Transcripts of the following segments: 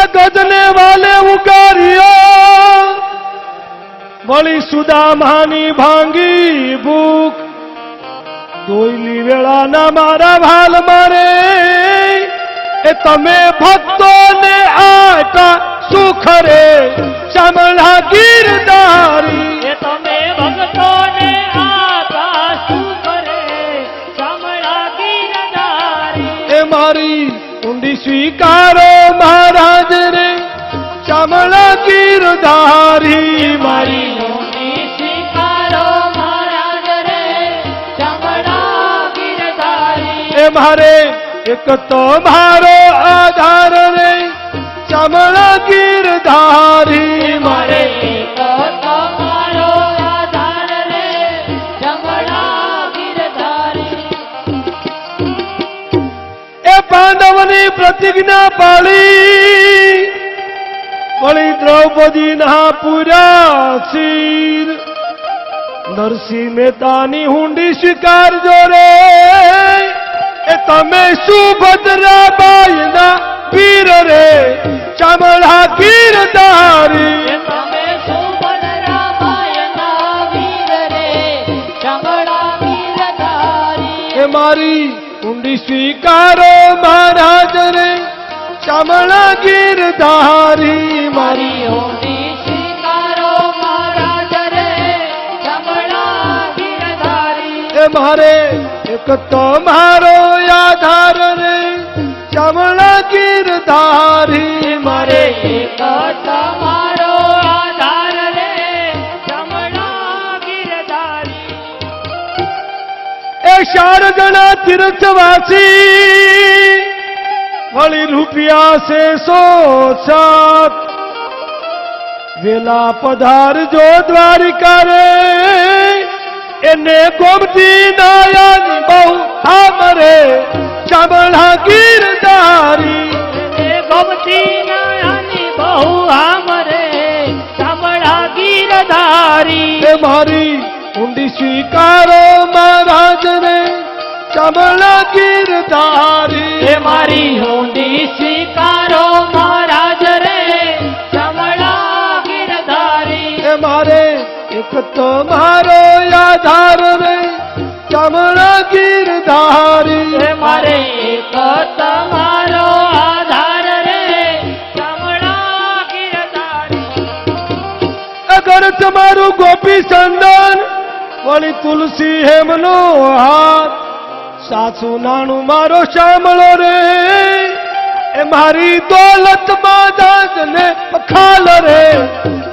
ગજને વાલે ઉગાર્યો વળી સુદામાની ભાંગી ભૂખ દોયલી વેળાના મારા ભાલ મારે એ તમે ભક્તોને આટા સુખ રે ચામડા ગીરધારી એ તમે ભક્તોને આટા સુખ રે ચામડા ગીરધારી એ મારી ઊંડી સ્વીકારો મહારાજ રે ચામડા ગીરધારી મારી ઊંડી સ્વીકારો મહારાજ રે ચામડા ગીરધારી એ મારે એક તો મારો આધાર રે ચામડા ગીરધારી મારે એક તમારો આધાર રે ચામડા ગીરધારી એ પાંડવની પ્રતિજ્ઞા પાળી વળી દ્રૌપદી ના પૂર્યા શીર નરસિંહ મહેતાની હુંડી સ્વીકારજો રે એ તમે સુભદ્રાબાઈ ના વીર રે ચામડા ગીરધારી તમે સુભદ્રાબાઈ ના વીર રે ચામડા ગીરધારી એ મારી ઊંડી સ્વીકારો મહારાજ રે ચામડા ગીરધારી મારી ઊંડી સ્વીકારો મહારાજ રે ચામડા ગીરધારી એ મારે એક તો મારો આધાર રે ચામડા ગીરધારી મારે એક તમારો આધાર રે ચામડા ગીરધારી એ 4 જણા તીર્થવાસી વળી રૂપિયા છે 107 વેલા પધારજો દ્વારિકા રે એને ગોમતી નાયાની બહુ હામરે ચામડા ગીરધારી એ ગમતી નાની બહુ આમરે ચામડા ગીરધારી એ મારી ઊંડી સ્વીકારો મહારાજ રે ચામડા ગીરધારી એ મારી ઊંડી સ્વીકારો મહારાજ રે ચામડા ગીરધારી એ મારે એક તો મારો આધાર રે ચામડા ગીરધારી એ મારે એક તમારો આધાર રે ચામડા ગીરધારી અગર તમારું ગોપી ચંદન વળી તુલસી હેમનો હાથ સાસુ નાનું મારો શામળો રે એ મારી દોલતમાં દાદને પખાલ રે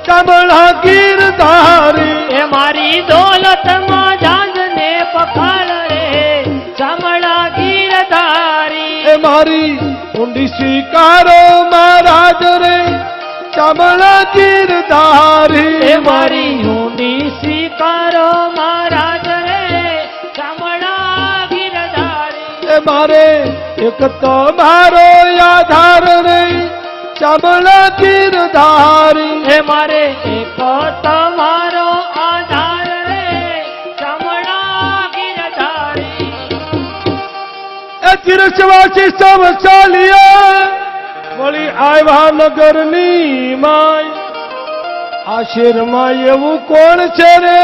ચામડા ગીરધારી એ મારી દોલતમાં જાંજને પખાલ રે ચામડા ગીરધારી એ મારી ઊંડી સ્વીકારો મહારાજ રે ચામડા ગીરધારી એ મારી ઊંડી સ્વીકારો મહારાજ રે ચામડા ગીરધારી એ મારે એક તો મારો આધાર રે ચામડા ગીરધારી એ મારે એક તમારો આધાર રે ચામડા ગીરધારી એ તીર્થવાસી સૌ ચાલ્યા વળી આવ્યા નગરની માય આ શેરમાં એવું કોણ છે રે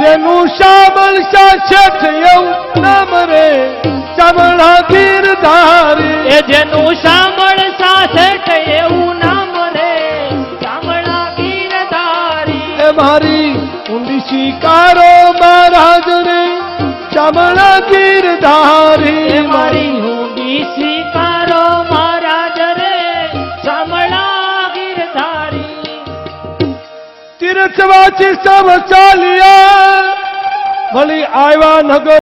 જેનું શામળ શેઠ એવું નામ રે ચામડા ગીરધારી એ જેનું સાંભળ સાથે એવું નામ રે ચામડા ગીરધારી એ મારી ઊંડી સ્વીકારો મહારાજ રે ચામડા ગીરધારી એ મારી ઊંડી સ્વીકારો મહારાજ રે ચામડા ગીરધારી તીર્થવાસી સૌ ચાલ્યા વળી આવ્યા નગર